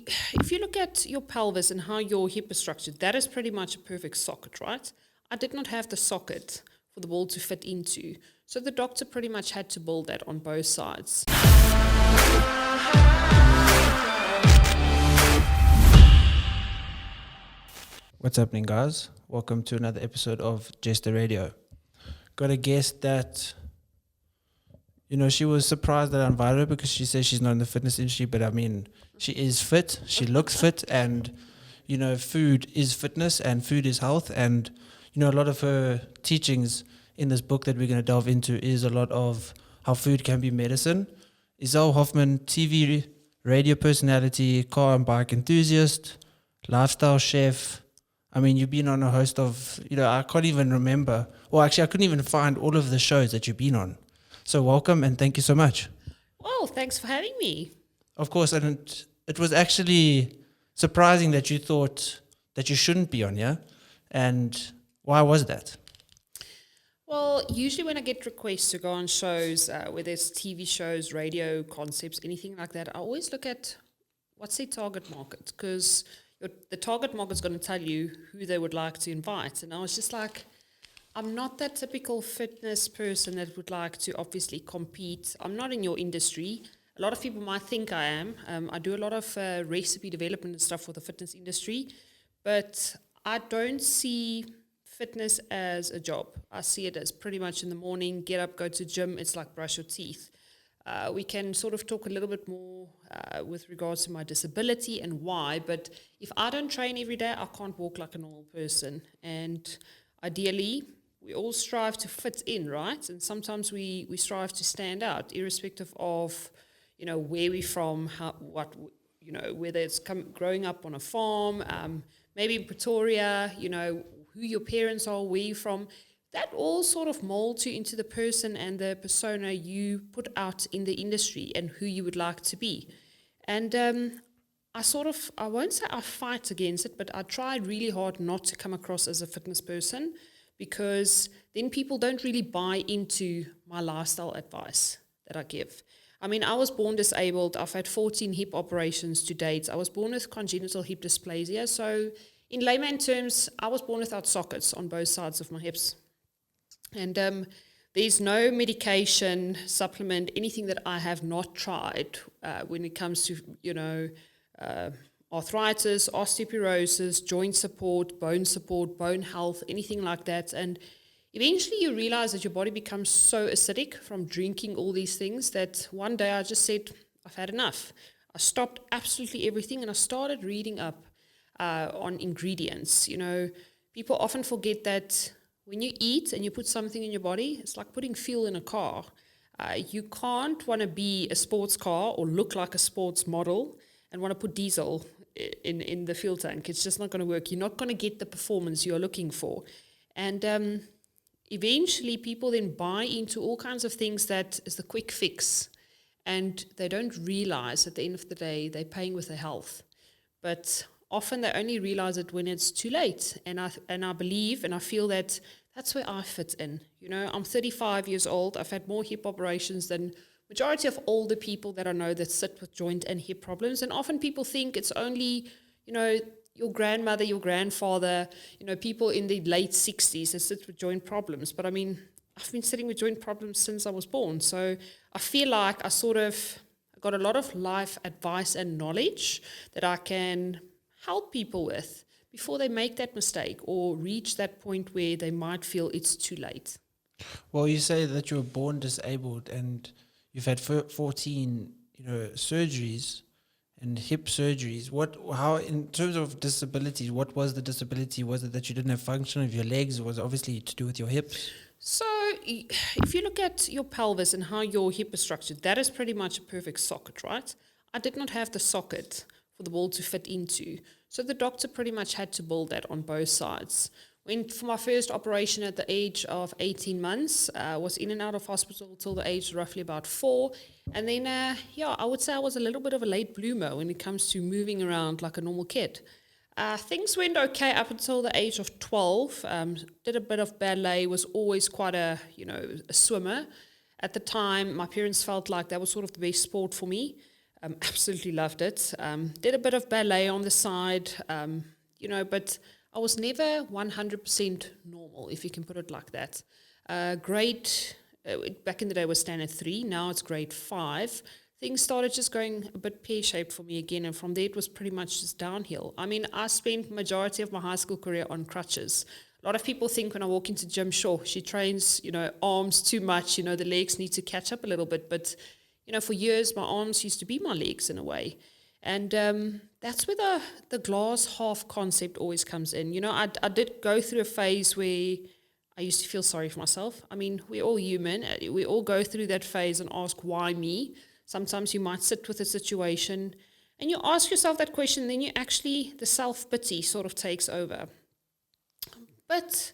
if you look at your pelvis and how your hip is structured, that is pretty much a perfect socket, right? I did not have the socket for the ball to fit into. So the doctor pretty much had to build that on both sides. What's happening, guys? Welcome to another episode of Jester Radio. Got a guest that, she was surprised that I invited her because she says she's not in the fitness industry, but I mean, she is fit, she looks fit, and, food is fitness and food is health. And, a lot of her teachings in this book that we're going to delve into is a lot of how food can be medicine. Izelle Hoffman, TV, radio personality, car and bike enthusiast, lifestyle chef. I mean, you've been on a host of, I can't even remember. Well, actually, I couldn't even find all of the shows that you've been on. So welcome and thank you so much. Well, thanks for having me. Of course, and it was actually surprising that you thought that you shouldn't be on here. And why was that? Well, usually when I get requests to go on shows, whether it's TV shows, radio concepts, anything like that, I always look at what's their target market, because the target market's going to tell you who they would like to invite. And I was just like, I'm not that typical fitness person that would like to obviously compete. I'm not in your industry. A lot of people might think I am. I do a lot of recipe development and stuff for the fitness industry, but I don't see fitness as a job. I see it as pretty much in the morning, get up, go to gym. It's like brush your teeth. We can sort of talk a little bit more with regards to my disability and why, but if I don't train every day, I can't walk like a normal person. And ideally, we all strive to fit in, right? And sometimes we strive to stand out, irrespective of, where we're from, whether it's growing up on a farm, maybe in Pretoria, who your parents are, where you're from. That all sort of molds you into the person and the persona you put out in the industry and who you would like to be. And I won't say I fight against it, but I try really hard not to come across as a fitness person, because then people don't really buy into my lifestyle advice that I give. I mean, I was born disabled. I've had 14 hip operations to date. I was born with congenital hip dysplasia. So in layman terms, I was born without sockets on both sides of my hips. And there's no medication, supplement, anything that I have not tried when it comes to, arthritis, osteoporosis, joint support, bone health, anything like that. And eventually you realize that your body becomes so acidic from drinking all these things that one day I just said, I've had enough. I stopped absolutely everything and I started reading up on ingredients. People often forget that when you eat and you put something in your body, it's like putting fuel in a car. You can't want to be a sports car or look like a sports model and want to put diesel in the fuel tank. It's just not going to work. You're not going to get the performance you're looking for. And eventually people then buy into all kinds of things that is the quick fix. And they don't realize at the end of the day, they're paying with their health. But often they only realize it when it's too late. And I believe and I feel that that's where I fit in. I'm 35 years old. I've had more hip operations than majority of older people that I know that sit with joint and hip problems. And often people think it's only, your grandmother, your grandfather, people in the late 60s that sit with joint problems. But I mean, I've been sitting with joint problems since I was born. So I feel like I got a lot of life advice and knowledge that I can help people with before they make that mistake or reach that point where they might feel it's too late. Well, you say that you were born disabled and you've had 14, surgeries and hip surgeries. How, in terms of disabilities, what was the disability? Was it that you didn't have function of your legs? Was it obviously to do with your hips? So if you look at your pelvis and how your hip is structured, that is pretty much a perfect socket, right? I did not have the socket for the ball to fit into. So the doctor pretty much had to build that on both sides. Went for my first operation at the age of 18 months. Was in and out of hospital till the age of roughly about 4. And then, I would say I was a little bit of a late bloomer when it comes to moving around like a normal kid. Things went okay up until the age of 12. Did a bit of ballet, was always quite a swimmer. At the time, my parents felt like that was sort of the best sport for me. Absolutely loved it. Did a bit of ballet on the side, but I was never 100% normal, if you can put it like that. Back in the day was standard 3, now it's grade 5. Things started just going a bit pear-shaped for me again, and from there it was pretty much just downhill. I mean, I spent majority of my high school career on crutches. A lot of people think when I walk into gym, sure, she trains, arms too much, the legs need to catch up a little bit, but for years, my arms used to be my legs in a way. And that's where the glass half concept always comes in. I did go through a phase where I used to feel sorry for myself. I mean, we're all human. We all go through that phase and ask, why me? Sometimes you might sit with a situation and you ask yourself that question, then the self-pity sort of takes over. But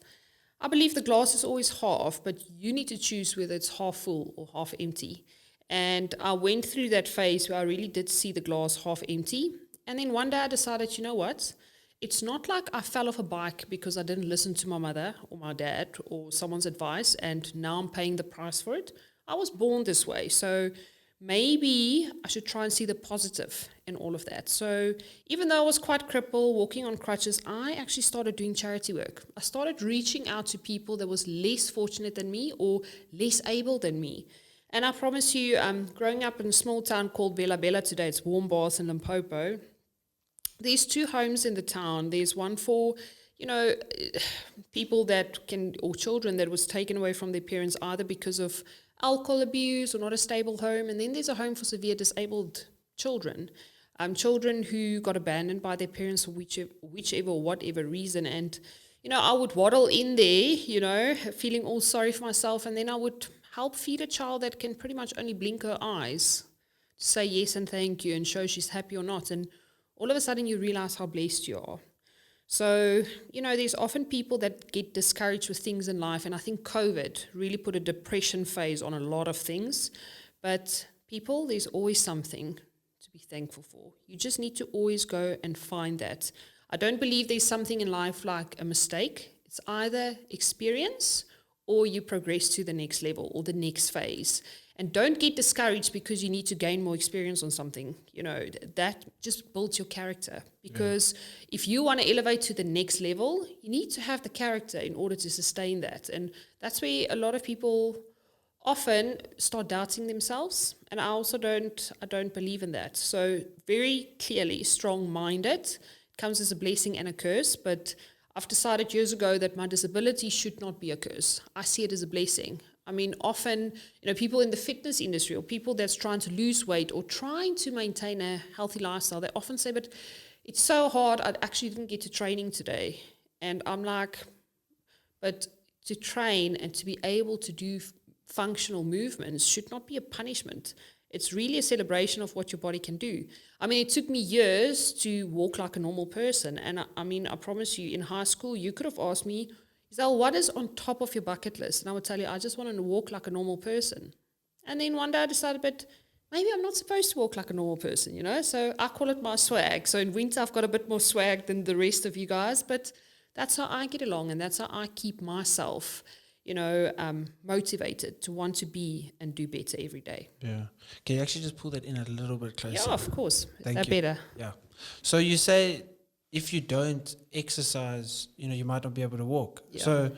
I believe the glass is always half, but you need to choose whether it's half full or half empty. And I went through that phase where I really did see the glass half empty. And then one day I decided, you know what? It's not like I fell off a bike because I didn't listen to my mother or my dad or someone's advice, and now I'm paying the price for it. I was born this way. So maybe I should try and see the positive in all of that. So even though I was quite crippled, walking on crutches, I actually started doing charity work. I started reaching out to people that was less fortunate than me or less able than me. And I promise you, growing up in a small town called Bella Bella today, it's Warm Baths in Limpopo, there's 2 homes in the town. There's one for, people or children that was taken away from their parents either because of alcohol abuse or not a stable home. And then there's a home for severe disabled children, children who got abandoned by their parents for whatever reason. And, I would waddle in there, feeling all sorry for myself. And then I would help feed a child that can pretty much only blink her eyes to say yes and thank you and show she's happy or not. And all of a sudden you realize how blessed you are. So, there's often people that get discouraged with things in life. And I think COVID really put a depression phase on a lot of things. But people, there's always something to be thankful for. You just need to always go and find that. I don't believe there's something in life like a mistake. It's either experience or you progress to the next level or the next phase. And don't get discouraged because you need to gain more experience on something. That just builds your character. Because if you want to elevate to the next level, you need to have the character in order to sustain that. And that's where a lot of people often start doubting themselves. And I also don't believe in that. So very clearly, strong-minded comes as a blessing and a curse, but I've decided years ago that my disability should not be a curse. I see it as a blessing. I mean, often, people in the fitness industry or people that's trying to lose weight or trying to maintain a healthy lifestyle, they often say, but it's so hard, I actually didn't get to training today. And I'm like, but to train and to be able to do functional movements should not be a punishment. It's really a celebration of what your body can do. I mean, it took me years to walk like a normal person. And I promise you, in high school, you could have asked me, Izelle, what is on top of your bucket list? And I would tell you, I just want to walk like a normal person. And then one day I decided, but maybe I'm not supposed to walk like a normal person, So I call it my swag. So in winter, I've got a bit more swag than the rest of you guys. But that's how I get along. And that's how I keep myself motivated to want to be and do better every day. Yeah. Can you actually just pull that in a little bit closer? Yeah, of course. Thank you. Better. Yeah. So you say if you don't exercise, you might not be able to walk. Yeah. So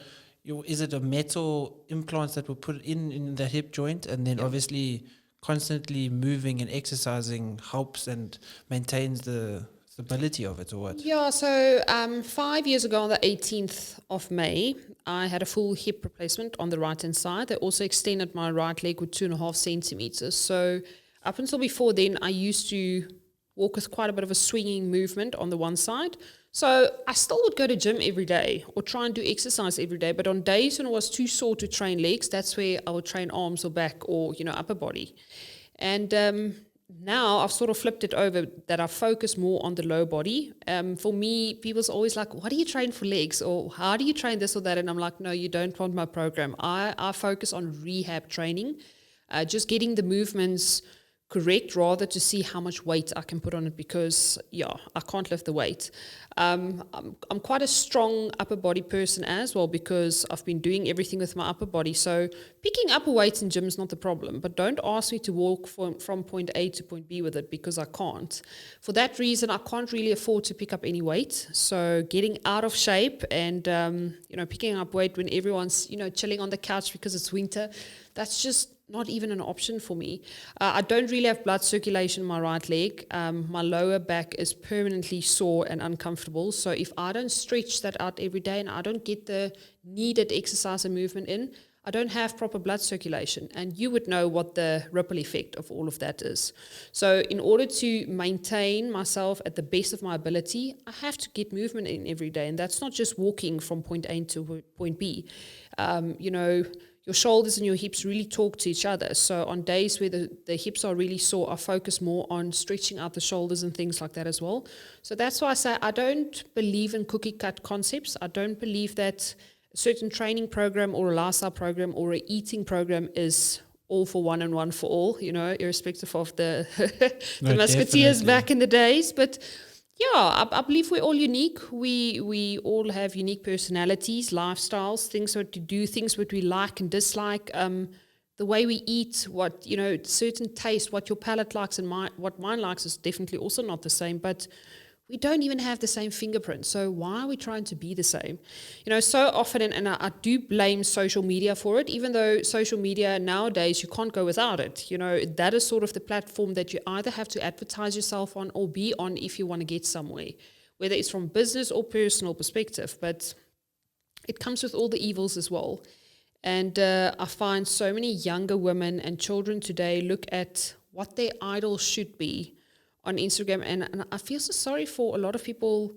is it a metal implants that were put in the hip joint, and then obviously constantly moving and exercising helps and maintains the stability of it, or what? Yeah, so 5 years ago on the 18th of May, I had a full hip replacement on the right-hand side. They also extended my right leg with 2.5 centimeters. So up until before then, I used to walk with quite a bit of a swinging movement on the one side. So I still would go to gym every day or try and do exercise every day. But on days when I was too sore to train legs, that's where I would train arms or back or, upper body. And now I've sort of flipped it over that I focus more on the low body. For me, people's always like, what do you train for legs? Or how do you train this or that? And I'm like, no, you don't want my program. I focus on rehab training, just getting the movements correct, rather to see how much weight I can put on it, because I can't lift the weight. I'm quite a strong upper body person as well, because I've been doing everything with my upper body. So picking up a weight in gym is not the problem, but don't ask me to walk from point A to point B with it, because I can't. For that reason, I can't really afford to pick up any weight. So getting out of shape and picking up weight when everyone's chilling on the couch because it's winter, that's just not even an option for me. I don't really have blood circulation in my right leg. My lower back is permanently sore and uncomfortable. So if I don't stretch that out every day and I don't get the needed exercise and movement in, I don't have proper blood circulation. And you would know what the ripple effect of all of that is. So in order to maintain myself at the best of my ability, I have to get movement in every day. And that's not just walking from point A to point B. Your shoulders and your hips really talk to each other. So on days where the hips are really sore, I focus more on stretching out the shoulders and things like that as well. So that's why I say I don't believe in cookie cut concepts. I don't believe that a certain training program or a lifestyle program or a eating program is all for one and one for all, irrespective of the musketeers definitely. back in the days. But yeah, I believe we're all unique. We all have unique personalities, lifestyles, things what to do, things what we like and dislike. The way we eat, what certain taste, what your palate likes and what mine likes is definitely also not the same. But we don't even have the same fingerprint. So why are we trying to be the same? So often, and I do blame social media for it, even though social media nowadays, you can't go without it. That is sort of the platform that you either have to advertise yourself on or be on if you want to get somewhere, whether it's from business or personal perspective. But it comes with all the evils as well. And I find so many younger women and children today look at what their idol should be on Instagram, and I feel so sorry for a lot of people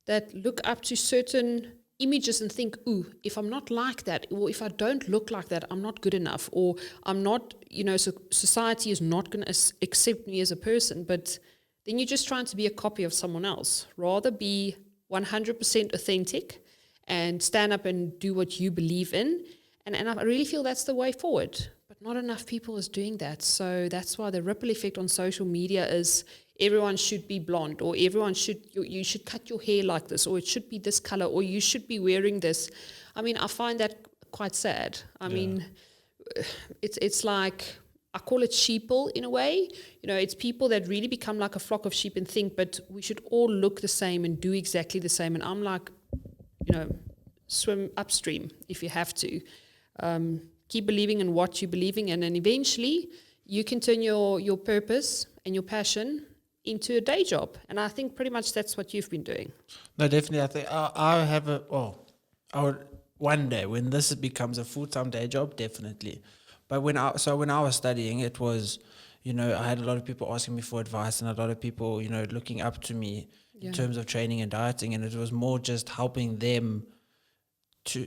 that look up to certain images and think, ooh, if I'm not like that, or if I don't look like that, I'm not good enough, or I'm not, so society is not going to accept me as a person. But then you're just trying to be a copy of someone else. Rather be 100% authentic and stand up and do what you believe in. And I really feel that's the way forward. But not enough people is doing that. So that's why the ripple effect on social media is everyone should be blonde, or everyone you should cut your hair like this, or it should be this color, or you should be wearing this. I mean, I find that quite sad. I mean, it's like, I call it sheeple in a way. It's people that really become like a flock of sheep and think, but we should all look the same and do exactly the same. And I'm like, swim upstream if you have to. Keep believing in what you're believing in, and eventually you can turn your purpose and your passion into a day job. And I think pretty much that's what you've been doing. No, definitely. I think I have I would one day when this becomes a full-time day job, definitely. But when I was studying, it was, I had a lot of people asking me for advice and a lot of people, looking up to me in terms of training and dieting, and it was more just helping to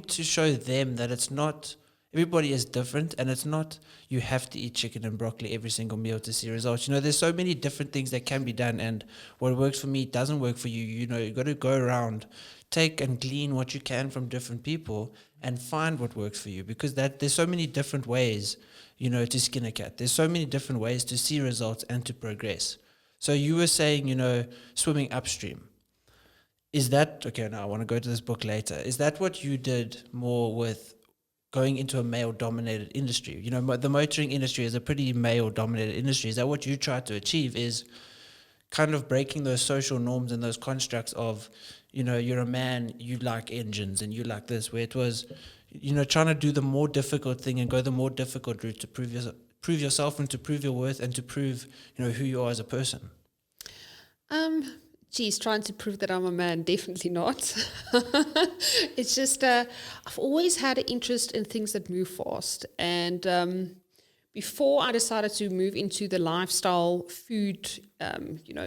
show them that it's not. Everybody is different, and it's not you have to eat chicken and broccoli every single meal to see results. There's so many different things that can be done, and what works for me doesn't work for you. You got to go around, take and glean what you can from different people and find what works for you, because there's so many different ways, to skin a cat. There's so many different ways to see results and to progress. So you were saying, swimming upstream. Is that, okay, now I want to go to this book later. Is that what you did more with going into a male-dominated industry? The motoring industry is a pretty male-dominated industry. Is that what you tried to achieve, is kind of breaking those social norms and those constructs of, you're a man, you like engines and you like this, where it was, trying to do the more difficult thing and go the more difficult route to prove yourself and to prove your worth and to prove, who you are as a person? Trying to prove that I'm a man, definitely not. It's just, I've always had an interest in things that move fast. And before I decided to move into the lifestyle food,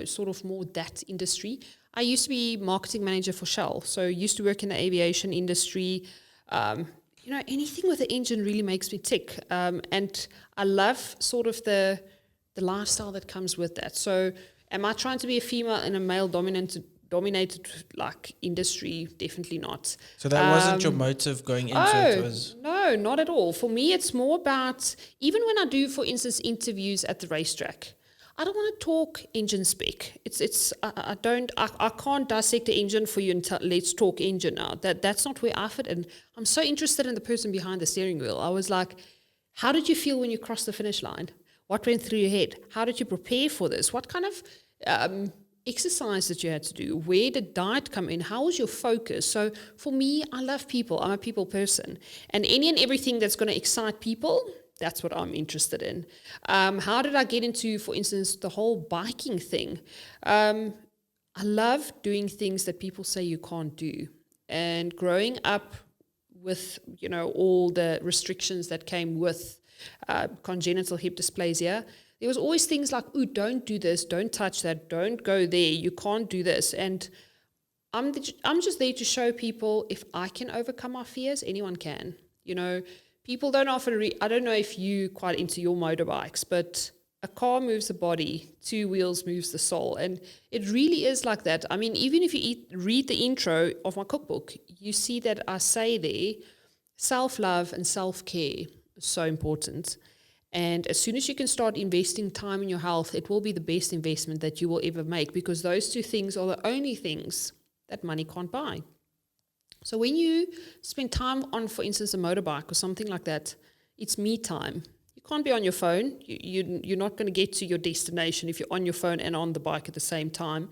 sort of more that industry, I used to be marketing manager for Shell. So I used to work in the aviation industry. Anything with an engine really makes me tick. And I love sort of the lifestyle that comes with that. So am I trying to be a female in a male-dominated dominated like industry, definitely not. So that wasn't your motive going into it? Was No, not at all. For me, it's more about, even when I do, for instance, interviews at the racetrack, I don't want to talk engine spec. I can't dissect the engine for you and let's talk engine now. That's not where I fit in. I'm so interested in the person behind the steering wheel. I was like, how did you feel when you crossed the finish line? What went through your head? How did you prepare for this? What kind of exercise that you had to do? Where did diet come in? How was your focus? So for me, I love people. I'm a people person. And any and everything that's going to excite people, that's what I'm interested in. How did I get into, for instance, the whole biking thing? I love doing things that people say you can't do. And growing up with, all the restrictions that came with congenital hip dysplasia, there was always things like, ooh, don't do this, don't touch that, don't go there, you can't do this. And I'm just there to show people, if I can overcome my fears, anyone can. People don't often I don't know if you quite into your motorbikes, but a car moves the body, 2 wheels moves the soul. And it really is like that. I mean, even if you read the intro of my cookbook, you see that I say there, self-love and self-care is so important. And as soon as you can start investing time in your health, it will be the best investment that you will ever make, because those 2 things are the only things that money can't buy. So when you spend time on, for instance, a motorbike or something like that, it's me time. You can't be on your phone. You're not going to get to your destination if you're on your phone and on the bike at the same time.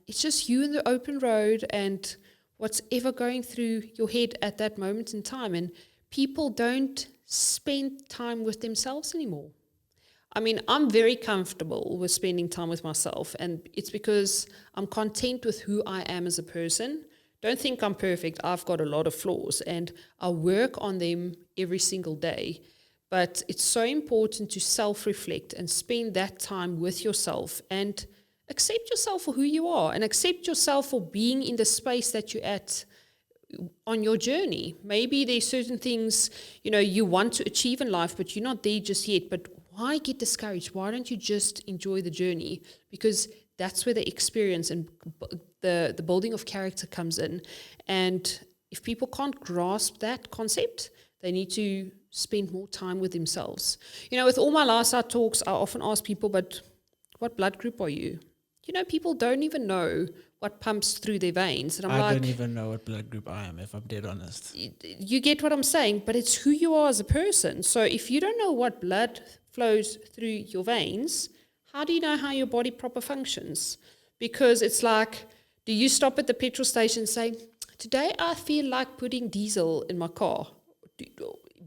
It's just you in the open road and what's ever going through your head at that moment in time. And people don't spend time with themselves anymore. I mean, I'm very comfortable with spending time with myself, and it's because I'm content with who I am as a person. Don't think I'm perfect. I've got a lot of flaws, and I work on them every single day. But it's so important to self-reflect and spend that time with yourself and accept yourself for who you are, and accept yourself for being in the space that you're at on your journey. Maybe there's certain things, you want to achieve in life, but you're not there just yet. But why get discouraged? Why don't you just enjoy the journey? Because that's where the experience and the building of character comes in. And if people can't grasp that concept, they need to spend more time with themselves. With all my lifestyle talks, I often ask people, but what blood group are you? People don't even know what pumps through their veins. And I don't even know what blood group I am, if I'm dead honest. You get what I'm saying, but it's who you are as a person. So if you don't know what blood flows through your veins, how do you know how your body proper functions? Because it's like, do you stop at the petrol station and say, today I feel like putting diesel in my car?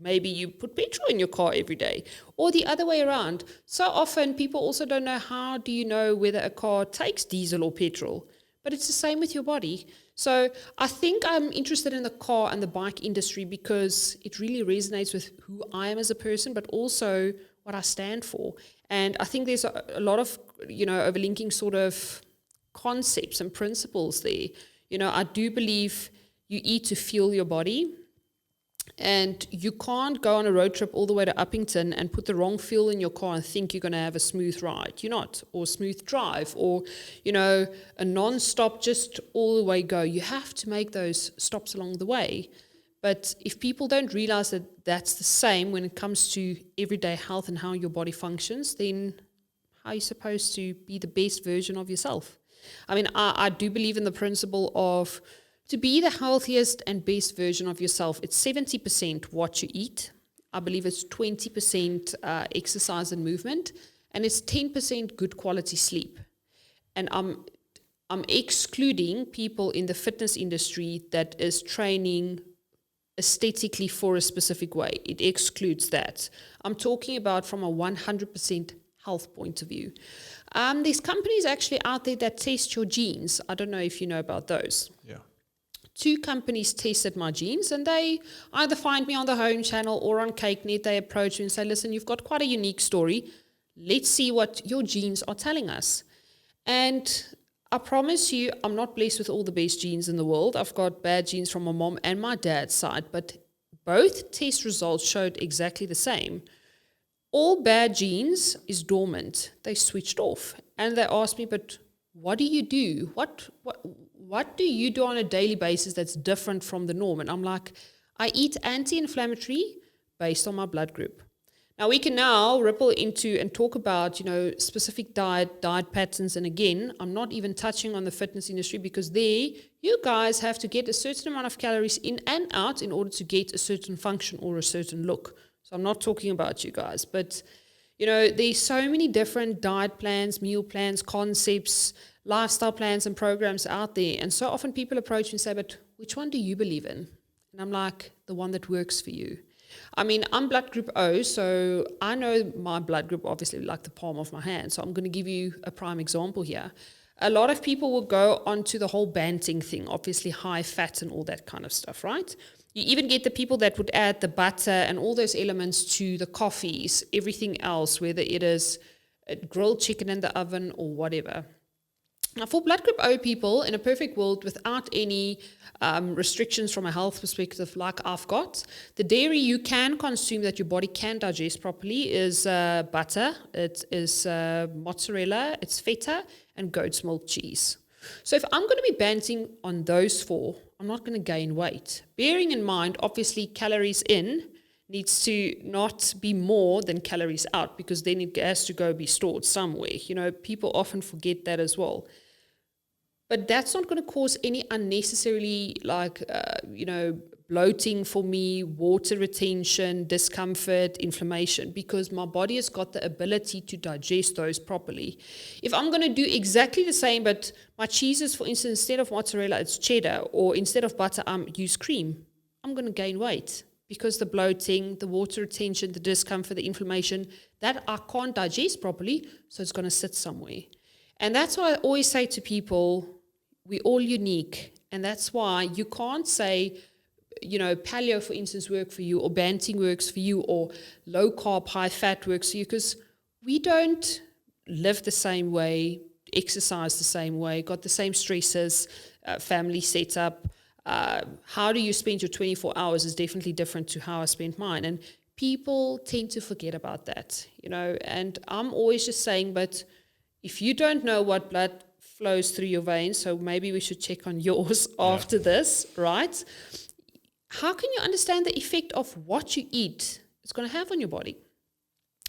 Maybe you put petrol in your car every day, or the other way around. So often people also don't know, how do you know whether a car takes diesel or petrol? But it's the same with your body. So I think I'm interested in the car and the bike industry because it really resonates with who I am as a person, but also what I stand for. And I think there's a lot of, overlinking sort of concepts and principles there. I do believe you eat to fuel your body. And you can't go on a road trip all the way to Uppington and put the wrong fuel in your car and think you're going to have a smooth ride. You're not. Or smooth drive, or, a non-stop, just all the way go. You have to make those stops along the way. But if people don't realize that that's the same when it comes to everyday health and how your body functions, then how are you supposed to be the best version of yourself? I mean, I do believe in the principle of, to be the healthiest and best version of yourself, it's 70% what you eat. I believe it's 20% exercise and movement, and it's 10% good quality sleep. And I'm excluding people in the fitness industry that is training aesthetically for a specific way. It excludes that. I'm talking about from a 100% health point of view. There's companies actually out there that test your genes. I don't know if you know about those. Yeah. 2 companies tested my genes, and they either find me on the Home Channel or on Kyknet. They approach me and say, listen, you've got quite a unique story. Let's see what your genes are telling us. And I promise you, I'm not blessed with all the best genes in the world. I've got bad genes from my mom and my dad's side, but both test results showed exactly the same. All bad genes is dormant. They switched off. And they asked me, but what do you do? What do you do on a daily basis that's different from the norm? And I'm like, I eat anti-inflammatory based on my blood group. Now we can now ripple into and talk about, specific diet patterns. And again, I'm not even touching on the fitness industry, because there you guys have to get a certain amount of calories in and out in order to get a certain function or a certain look. So I'm not talking about you guys, but there's so many different diet plans, meal plans, concepts, lifestyle plans and programs out there. And so often people approach me and say, but which one do you believe in? And I'm like, the one that works for you. I mean, I'm blood group O, so I know my blood group obviously like the palm of my hand. So I'm going to give you a prime example here. A lot of people will go onto the whole banting thing, obviously high fat and all that kind of stuff, right? You even get the people that would add the butter and all those elements to the coffees, everything else, whether it is a grilled chicken in the oven or whatever. Now, for blood group O people, in a perfect world, without any restrictions from a health perspective like I've got, the dairy you can consume that your body can digest properly is butter, it is mozzarella, it's feta, and goat's milk cheese. So if I'm going to be banting on those four, I'm not going to gain weight. Bearing in mind, obviously, calories in needs to not be more than calories out, because then it has to go be stored somewhere. People often forget that as well. But that's not going to cause any unnecessarily bloating for me, water retention, discomfort, inflammation, because my body has got the ability to digest those properly. If I'm going to do exactly the same, but my cheeses, for instance, instead of mozzarella, it's cheddar, or instead of butter, I use cream, I'm going to gain weight, because the bloating, the water retention, the discomfort, the inflammation, that I can't digest properly, so it's going to sit somewhere. And that's why I always say to people, we're all unique. And that's why you can't say, paleo, for instance, work for you, or banting works for you, or low carb, high fat works for you, because we don't live the same way, exercise the same way, got the same stresses, family setup. How do you spend your 24 hours is definitely different to how I spent mine. And people tend to forget about that, and I'm always just saying, but if you don't know what blood flows through your veins, so maybe we should check on yours after this, right? How can you understand the effect of what you eat is going to have on your body?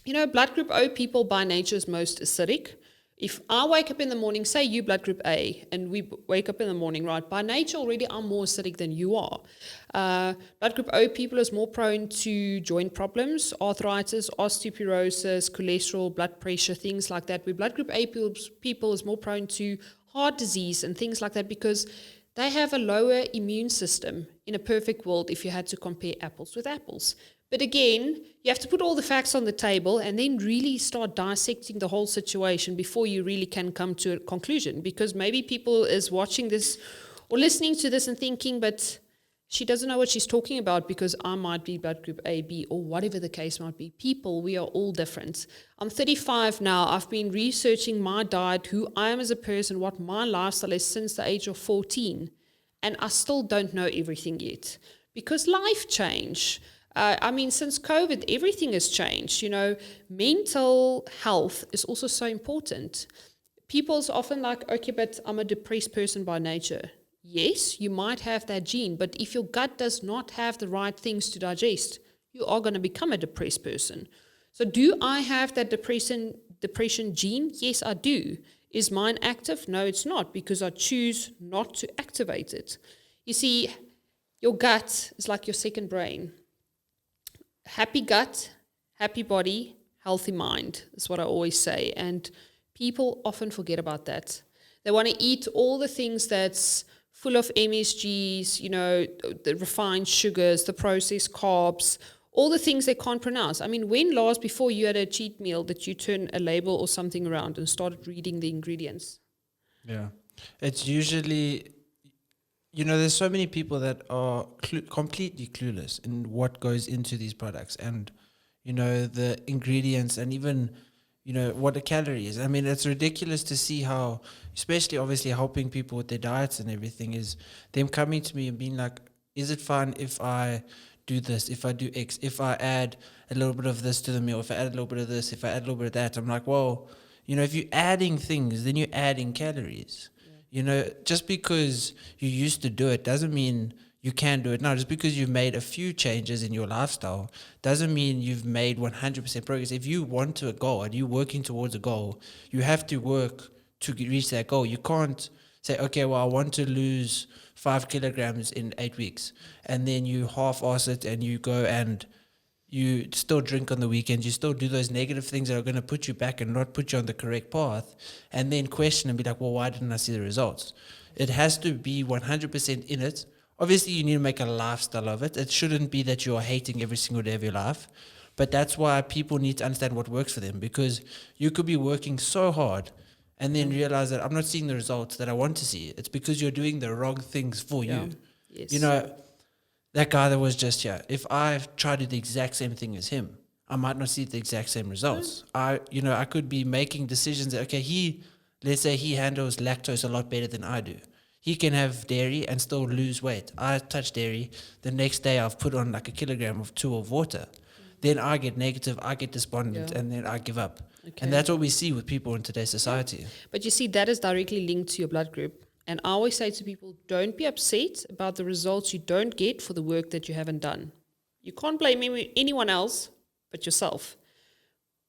Blood group O people by nature is most acidic. If I wake up in the morning, say you blood group A, and we wake up in the morning, right, by nature already I'm more acidic than you are. Blood group O people is more prone to joint problems, arthritis, osteoporosis, cholesterol, blood pressure, things like that. Where blood group A people is more prone to heart disease and things like that, because they have a lower immune system in a perfect world if you had to compare apples with apples. But again, you have to put all the facts on the table and then really start dissecting the whole situation before you really can come to a conclusion. Because maybe people is watching this or listening to this and thinking, but she doesn't know what she's talking about, because I might be blood group A, B, or whatever the case might be. People, we are all different. I'm 35 now. I've been researching my diet, who I am as a person, what my lifestyle is since the age of 14. And I still don't know everything yet, because life changed. Since COVID, everything has changed. Mental health is also so important. People's often like, okay, but I'm a depressed person by nature. Yes, you might have that gene, but if your gut does not have the right things to digest, you are going to become a depressed person. So do I have that depression gene? Yes, I do. Is mine active? No, it's not, because I choose not to activate it. You see, your gut is like your second brain. Happy gut, happy body, healthy mind is what I always say. And people often forget about that. They want to eat all the things that's full of MSGs, the refined sugars, the processed carbs, all the things they can't pronounce. When last before you had a cheat meal that you turn a label or something around and started reading the ingredients? Yeah. It's usually, there's so many people that are completely clueless in what goes into these products, and, the ingredients, and even, what a calorie is. It's ridiculous to see how, especially obviously helping people with their diets and everything, is them coming to me and being like, is it fine if I do this, if I do X, if I add a little bit of this to the meal, if I add a little bit of this, if I add a little bit of that? I'm like, well, You know, if you're adding things, then you're adding calories. You know, just because you used to do it doesn't mean you can do it now. Just because you've made a few changes in your lifestyle doesn't mean you've made 100% progress. If you want to a goal and you're working towards a goal, you have to work to reach that goal. You can't say, okay, well, I want to lose 5 kilograms in 8 weeks. And then you half-ass it and you go and you still drink on the weekends, you still do those negative things that are going to put you back and not put you on the correct path, and then question and be like, well, why didn't I see the results? It has to be 100% in it. Obviously, you need to make a lifestyle of it. It shouldn't be that you are hating every single day of your life. But that's why people need to understand what works for them, because you could be working so hard and then realize that I'm not seeing the results that I want to see. It's because you're doing the wrong things for you. Yes. You know, that guy that was just here, if I tried to do the exact same thing as him, I might not see the exact same results. I could be making decisions that, okay, let's say he handles lactose a lot better than I do. He can have dairy and still lose weight. I touch dairy. The next day I've put on like 1 kilogram of 2 of water. Then I get negative, I get despondent, and then I give up. Okay. And that's what we see with people in today's society. Yeah. But you see, that is directly linked to your blood group. And I always say to people, don't be upset about the results you don't get for the work that you haven't done. You can't blame anyone else but yourself.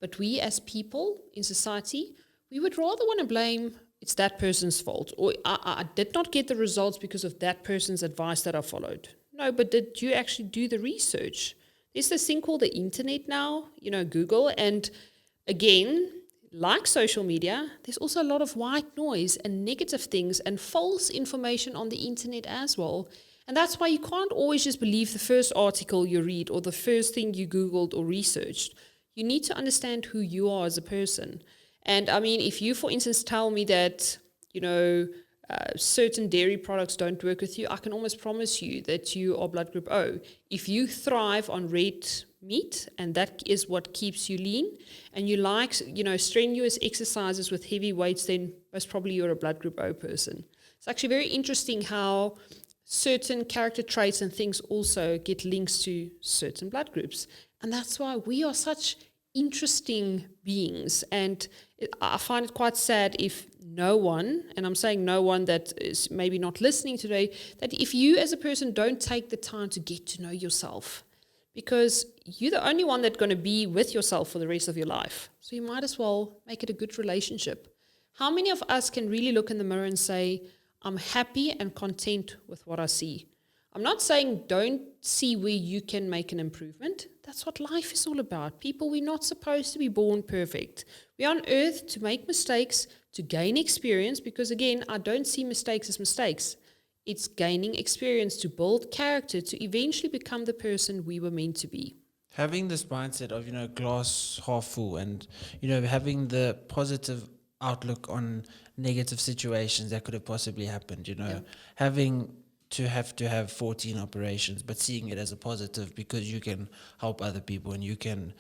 But we as people in society, we would rather want to blame it's that person's fault, or I did not get the results because of that person's advice that I followed. No, but did you actually do the research? There's this thing called the internet now, Google, and again, like social media, there's also a lot of white noise and negative things and false information on the internet as well. And that's why you can't always just believe the first article you read or the first thing you Googled or researched. You need to understand who you are as a person. And I mean, if you, for instance, tell me that, certain dairy products don't work with you, I can almost promise you that you are blood group O. If you thrive on red meat and that is what keeps you lean, and you like, strenuous exercises with heavy weights, then most probably you're a blood group O person. It's actually very interesting how certain character traits and things also get links to certain blood groups. And that's why we are such interesting beings. And I find it quite sad if no one, and I'm saying no one that is maybe not listening today, that if you as a person don't take the time to get to know yourself, because you're the only one that's going to be with yourself for the rest of your life. So you might as well make it a good relationship. How many of us can really look in the mirror and say, I'm happy and content with what I see? I'm not saying don't see where you can make an improvement. That's what life is all about. People, we're not supposed to be born perfect. We're on earth to make mistakes, to gain experience, because again, I don't see mistakes as mistakes. It's gaining experience to build character, to eventually become the person we were meant to be. Having this mindset of, glass half full and, having the positive outlook on negative situations that could have possibly happened, having to have 14 operations, but seeing it as a positive because you can help other people and you can,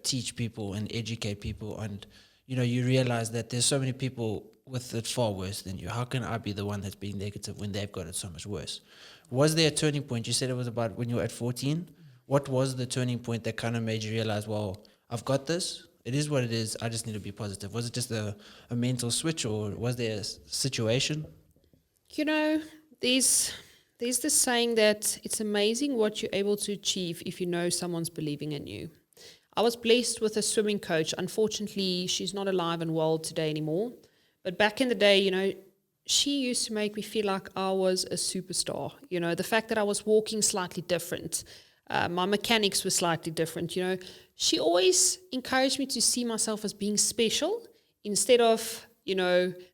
teach people and educate people. And, you realize that there's so many people with it far worse than you. How can I be the one that's being negative when they've got it so much worse? Was there a turning point? You said it was about when you were at 14. What was the turning point that kind of made you realize, well, I've got this. It is what it is. I just need to be positive. Was it just a mental switch, or was there a situation? There's this saying that it's amazing what you're able to achieve if you know someone's believing in you. I was blessed with a swimming coach. Unfortunately, she's not alive and well today anymore. But back in the day, she used to make me feel like I was a superstar. The fact that I was walking slightly different, my mechanics were slightly different. She always encouraged me to see myself as being special instead of,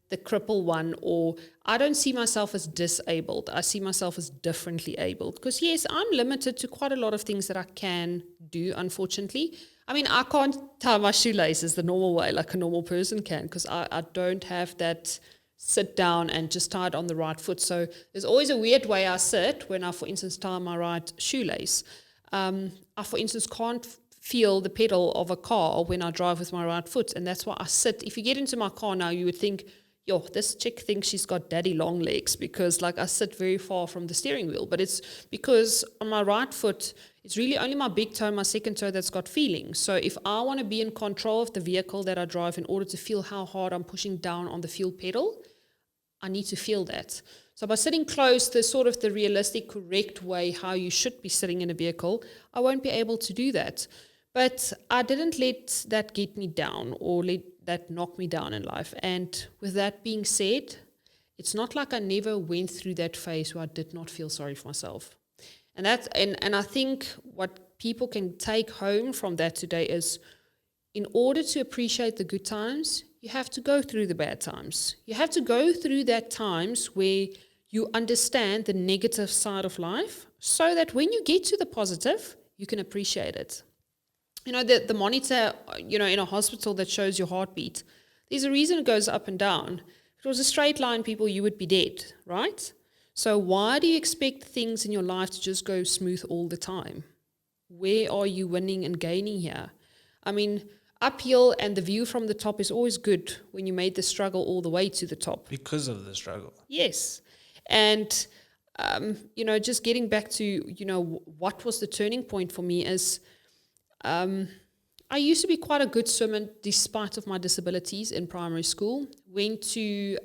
the cripple one, or I don't see myself as disabled. I see myself as differently abled. Because yes, I'm limited to quite a lot of things that I can do, unfortunately. I mean, I can't tie my shoelaces the normal way like a normal person can, because I don't have that sit down and just tie it on the right foot. So there's always a weird way I sit when I, for instance, tie my right shoelace. I, for instance, can't feel the pedal of a car when I drive with my right foot, and that's why I sit. If you get into my car now, you would think yo, this chick thinks she's got daddy long legs because like I sit very far from the steering wheel. But it's because on my right foot, it's really only my big toe and my second toe that's got feeling. So if I want to be in control of the vehicle that I drive in order to feel how hard I'm pushing down on the fuel pedal, I need to feel that. So by sitting close to sort of the realistic, correct way how you should be sitting in a vehicle, I won't be able to do that. But I didn't let that get me down or let that knock me down in life. And with that being said, it's not like I never went through that phase where I did not feel sorry for myself. And that's and I think what people can take home from that today is, in order to appreciate the good times, you have to go through the bad times. You have to go through that times where you understand the negative side of life so that when you get to the positive, you can appreciate it. You know, the monitor, you know, in a hospital that shows your heartbeat, there's a reason it goes up and down. If it was a straight line, people, you would be dead, right? So why do you expect things in your life to just go smooth all the time? Where are you winning and gaining here? I mean, uphill and the view from the top is always good when you made the struggle all the way to the top. Because of the struggle. Yes. And, you know, just getting back to, you know, what was the turning point for me is I used to be quite a good swimmer despite of my disabilities in primary school. Went to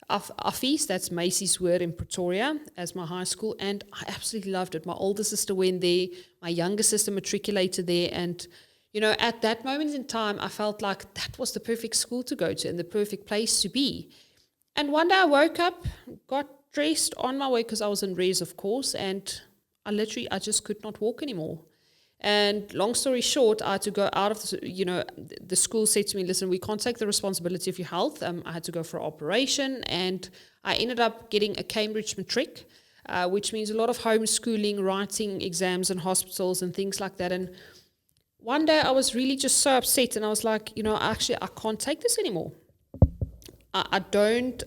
Affies, that's Macy's word in Pretoria, as my high school, and I absolutely loved it. My older sister went there, my younger sister matriculated there, and you know, at that moment in time, I felt like that was the perfect school to go to and the perfect place to be. And one day I woke up, got dressed on my way because I was in res, of course, and I just could not walk anymore. And long story short, I had to go out of the school said to me, listen, we can't take the responsibility of your health. I had to go for an operation, and I ended up getting a Cambridge matric, which means a lot of homeschooling, writing exams in hospitals and things like that. And one day I was really just so upset, and I was like, you know, actually, I can't take this anymore. I don't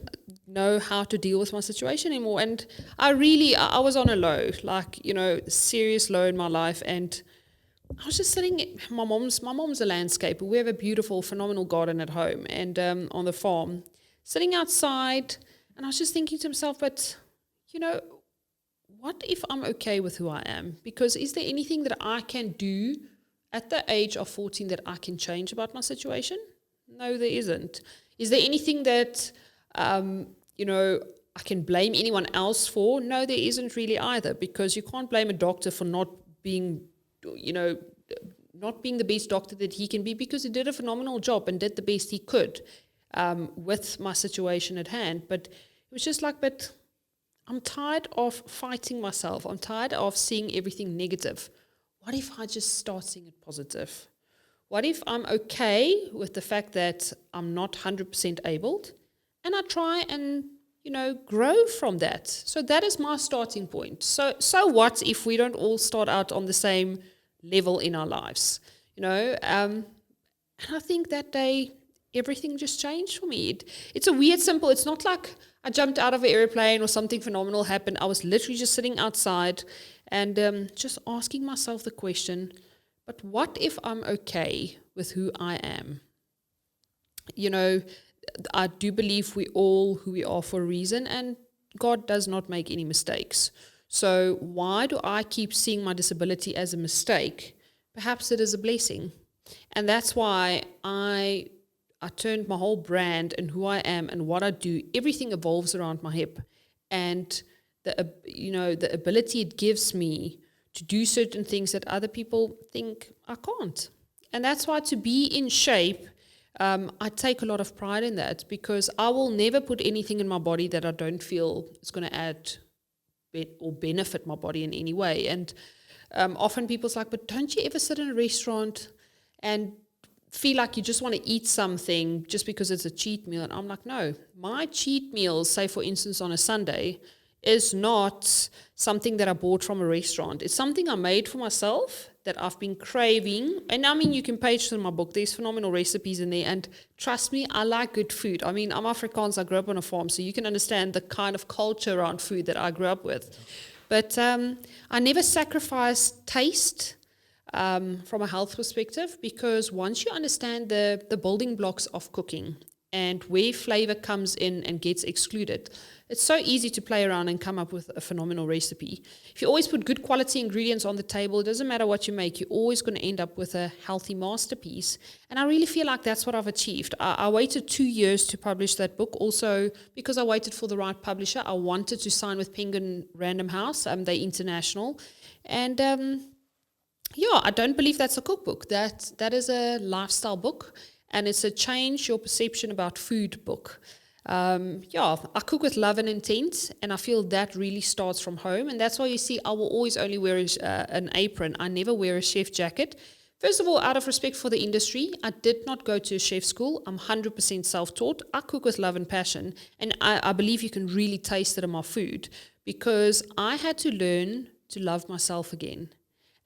know how to deal with my situation anymore. And I was on a low, like, you know, serious low in my life. And I was just sitting, my mom's a landscaper. We have a beautiful, phenomenal garden at home and on the farm, sitting outside. And I was just thinking to myself, but, you know, what if I'm okay with who I am? Because is there anything that I can do at the age of 14 that I can change about my situation? No, there isn't. Is there anything that, you know, I can blame anyone else for? No, there isn't really either, because you can't blame a doctor for not being, you know, not being the best doctor that he can be, because he did a phenomenal job and did the best he could with my situation at hand. But it was just like, but I'm tired of fighting myself. I'm tired of seeing everything negative. What if I just start seeing it positive? What if I'm okay with the fact that I'm not 100% abled, and I try and, you know, grow from that? So that is my starting point. So what if we don't all start out on the same level in our lives? You know, and I think that day everything just changed for me. It's a weird, simple. It's not like I jumped out of an airplane or something phenomenal happened. I was literally just sitting outside and just asking myself the question, but what if I'm okay with who I am? You know, I do believe we all who we are for a reason, and God does not make any mistakes. So why do I keep seeing my disability as a mistake? Perhaps it is a blessing. And that's why I turned my whole brand and who I am and what I do, everything evolves around my hip. And the ability it gives me to do certain things that other people think I can't. And that's why, to be in shape, I take a lot of pride in that, because I will never put anything in my body that I don't feel is going to add or benefit my body in any way. And often people's like, but don't you ever sit in a restaurant and feel like you just want to eat something just because it's a cheat meal? And I'm like, no, my cheat meals, say for instance on a Sunday, is not something that I bought from a restaurant. It's something I made for myself that I've been craving. And I mean, you can page through my book. There's phenomenal recipes in there. And trust me, I like good food. I mean, I'm Afrikaans. I grew up on a farm, so you can understand the kind of culture around food that I grew up with. But I never sacrificed taste from a health perspective, because once you understand the building blocks of cooking, and where flavor comes in and gets excluded. It's so easy to play around and come up with a phenomenal recipe. If you always put good quality ingredients on the table, it doesn't matter what you make, you're always going to end up with a healthy masterpiece. And I really feel like that's what I've achieved. I waited 2 years to publish that book, also because I waited for the right publisher. I wanted to sign with Penguin Random House, they're international. And I don't believe that's a cookbook. That is a lifestyle book, and it's a change your perception about food book. I cook with love and intent, and I feel that really starts from home. And that's why you see I will always only wear an apron. I never wear a chef jacket. First of all, out of respect for the industry, I did not go to a chef school. I'm 100% self-taught. I cook with love and passion, and I believe you can really taste it in my food, because I had to learn to love myself again.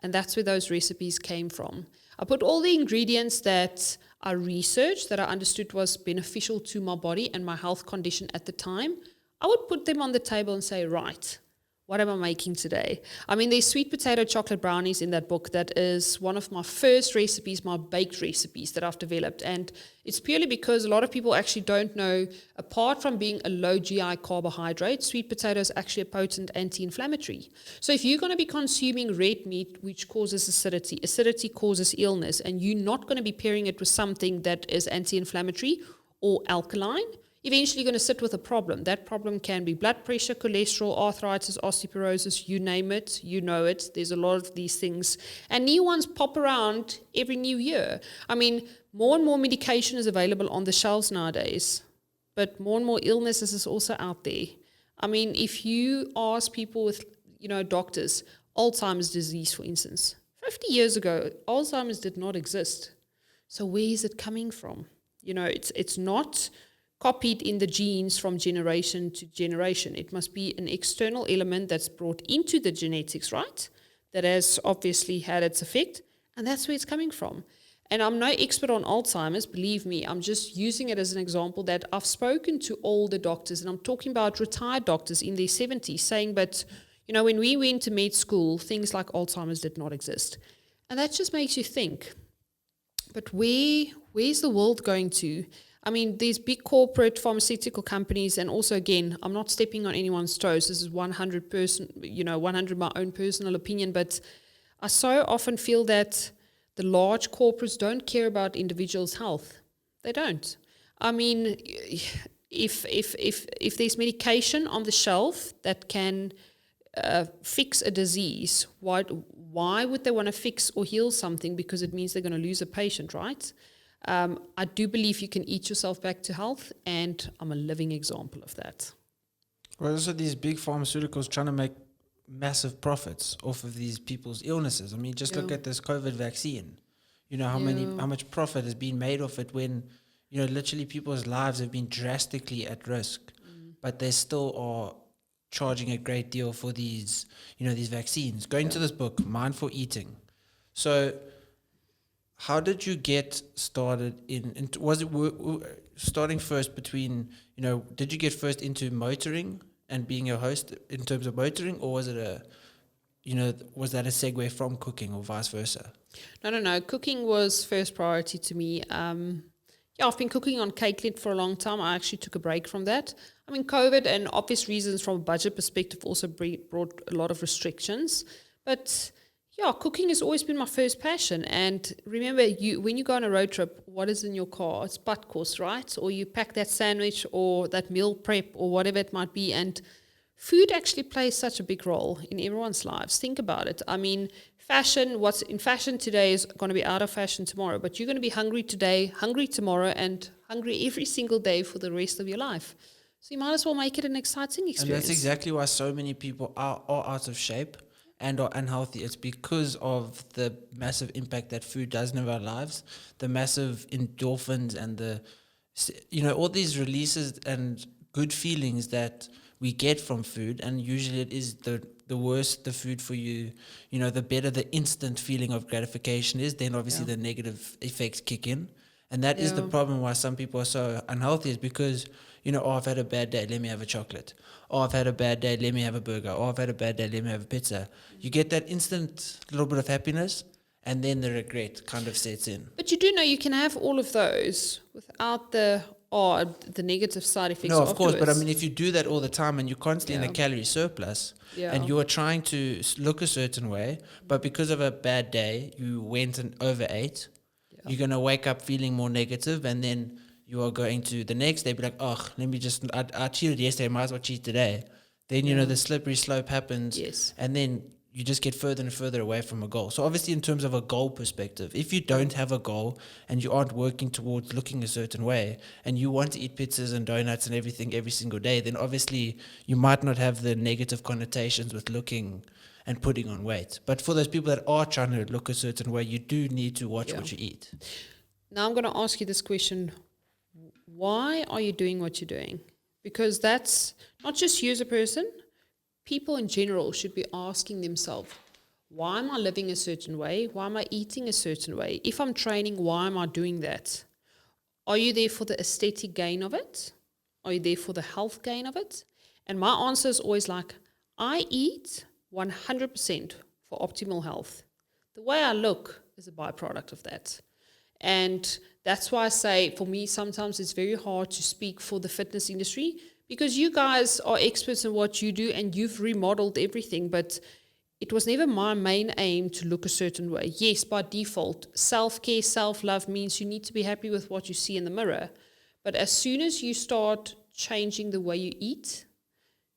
And that's where those recipes came from. I put all the ingredients that I researched, that I understood was beneficial to my body and my health condition at the time. I would put them on the table and say, right, what am I making today? I mean, there's sweet potato chocolate brownies in that book. That is one of my first recipes, my baked recipes that I've developed. And it's purely because a lot of people actually don't know, apart from being a low GI carbohydrate, sweet potato is actually a potent anti-inflammatory. So if you're going to be consuming red meat, which causes acidity causes illness, and you're not going to be pairing it with something that is anti-inflammatory or alkaline, eventually you're going to sit with a problem. That problem can be blood pressure, cholesterol, arthritis, osteoporosis, you name it, you know it. There's a lot of these things. And new ones pop around every new year. I mean, more and more medication is available on the shelves nowadays, but more and more illnesses is also out there. I mean, if you ask people with, doctors, Alzheimer's disease, for instance, 50 years ago, Alzheimer's did not exist. So where is it coming from? It's not copied in the genes from generation to generation. It must be an external element that's brought into the genetics, right? That has obviously had its effect, and that's where it's coming from. And I'm no expert on Alzheimer's, believe me. I'm just using it as an example that I've spoken to older doctors, and I'm talking about retired doctors in their 70s saying, but, when we went to med school, things like Alzheimer's did not exist. And that just makes you think, but where's the world going to? I mean, these big corporate pharmaceutical companies, and also, again, I'm not stepping on anyone's toes. This is 100 my own personal opinion, but I so often feel that the large corporates don't care about individuals' health. They don't. I mean, if there's medication on the shelf that can fix a disease, why would they want to fix or heal something? Because it means they're going to lose a patient, right? I do believe you can eat yourself back to health, and I'm a living example of that. Well, also these big pharmaceuticals trying to make massive profits off of these people's illnesses. I mean, just look at this COVID vaccine. How much profit has been made off it when, literally people's lives have been drastically at risk, but they still are charging a great deal for these, these vaccines. Going to this book, Mindful Eating. So how did you get started was it starting first between, did you get first into motoring and being a host in terms of motoring, or was it was that a segue from cooking or vice versa? No. Cooking was first priority to me. I've been cooking on Kyknet for a long time. I actually took a break from that. I mean, COVID and obvious reasons from a budget perspective also brought a lot of restrictions. But cooking has always been my first passion. And remember, when you go on a road trip, what is in your car? It's butt course, right? Or you pack that sandwich or that meal prep or whatever it might be. And food actually plays such a big role in everyone's lives. Think about it. I mean, fashion, what's in fashion today is going to be out of fashion tomorrow. But you're going to be hungry today, hungry tomorrow, and hungry every single day for the rest of your life. So you might as well make it an exciting experience. And that's exactly why so many people are out of shape and are unhealthy. It's because of the massive impact that food does in our lives, the massive endorphins and all these releases and good feelings that we get from food. And usually it is the worse the food for you, the better the instant feeling of gratification is, then obviously the negative effects kick in. And that is the problem why some people are so unhealthy, is because, I've had a bad day, let me have a chocolate. I've had a bad day, let me have a burger. I've had a bad day, let me have a pizza. You get that instant little bit of happiness, and then the regret kind of sets in. But you do know you can have all of those without the are the negative side effects. No, of course, but I afterwards. mean, if you do that all the time and you're constantly in a calorie surplus, and you are trying to look a certain way, but because of a bad day, you went and overate, you're going to wake up feeling more negative, and then you are going to the next day be like, oh, let me just, I cheated yesterday, might as well cheat today. Then, you know, the slippery slope happens, and then you just get further and further away from a goal. So obviously in terms of a goal perspective, if you don't have a goal and you aren't working towards looking a certain way and you want to eat pizzas and donuts and everything every single day, then obviously you might not have the negative connotations with looking and putting on weight. But for those people that are trying to look a certain way, you do need to watch what you eat. Now I'm going to ask you this question. Why are you doing what you're doing? Because that's not just you as a person. People in general should be asking themselves, why am I living a certain way? Why am I eating a certain way? If I'm training, why am I doing that? Are you there for the aesthetic gain of it? Are you there for the health gain of it? And my answer is always like, I eat 100% for optimal health. The way I look is a byproduct of that. And that's why I say, for me, sometimes it's very hard to speak for the fitness industry, because you guys are experts in what you do and you've remodeled everything, but it was never my main aim to look a certain way. Yes, by default, self-care, self-love means you need to be happy with what you see in the mirror. But as soon as you start changing the way you eat,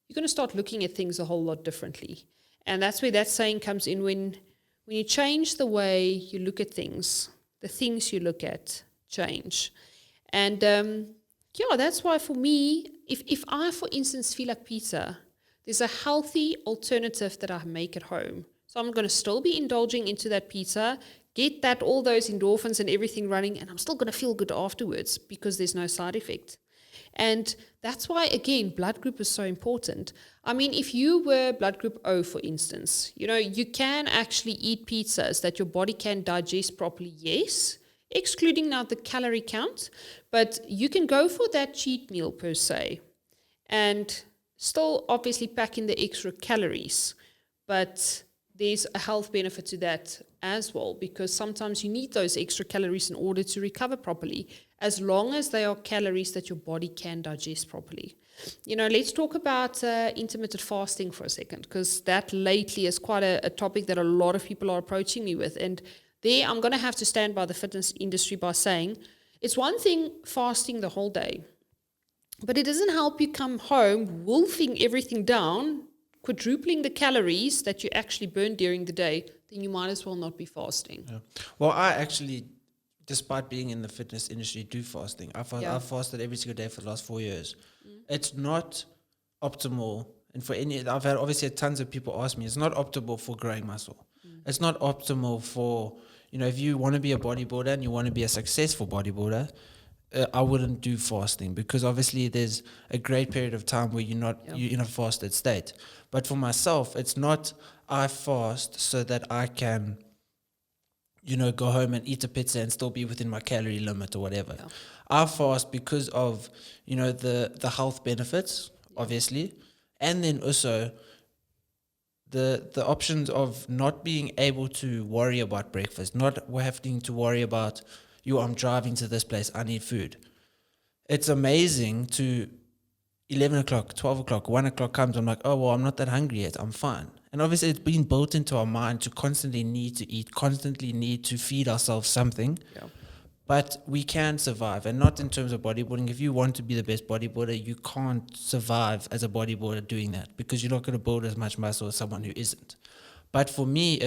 you're going to start looking at things a whole lot differently. And that's where that saying comes in. When you change the way you look at things, the things you look at change. And that's why for me, if I, for instance, feel like pizza, there's a healthy alternative that I make at home. So I'm going to still be indulging into that pizza, get that, all those endorphins and everything running, and I'm still going to feel good afterwards because there's no side effect. And that's why, again, blood group is so important. I mean, if you were blood group O, for instance, you know, you can actually eat pizzas that your body can digest properly, yes, excluding now the calorie count, but you can go for that cheat meal per se and still obviously pack in the extra calories, but there's a health benefit to that as well, because sometimes you need those extra calories in order to recover properly, as long as they are calories that your body can digest properly. You know, let's talk about intermittent fasting for a second, because that lately is quite a topic that a lot of people are approaching me with. And there I'm going to have to stand by the fitness industry by saying, it's one thing fasting the whole day, but it doesn't help you come home wolfing everything down, quadrupling the calories that you actually burn during the day. Then you might as well not be fasting. Yeah. Well, I actually, despite being in the fitness industry, do fasting. I've fasted every single day for the last 4 years. It's not optimal. And I've had obviously tons of people ask me, it's not optimal for growing muscle. It's not optimal for, you know, if you want to be a bodybuilder and you want to be a successful bodybuilder, I wouldn't do fasting, because obviously there's a great period of time where you're in a fasted state. But for myself, it's not I fast so that I can, you know, go home and eat a pizza and still be within my calorie limit or whatever. Yeah. I fast because of, you know, the health benefits, obviously, and then also the options of not being able to worry about breakfast, not having to worry about, I'm driving to this place, I need food. It's amazing to 11 o'clock, 12 o'clock, 1 o'clock comes, I'm like, oh, well, I'm not that hungry yet, I'm fine. And obviously it's been built into our mind to constantly need to eat, constantly need to feed ourselves something. Yeah. But we can survive, and not in terms of bodybuilding. If you want to be the best bodybuilder, you can't survive as a bodybuilder doing that, because you're not going to build as much muscle as someone who isn't. But for me,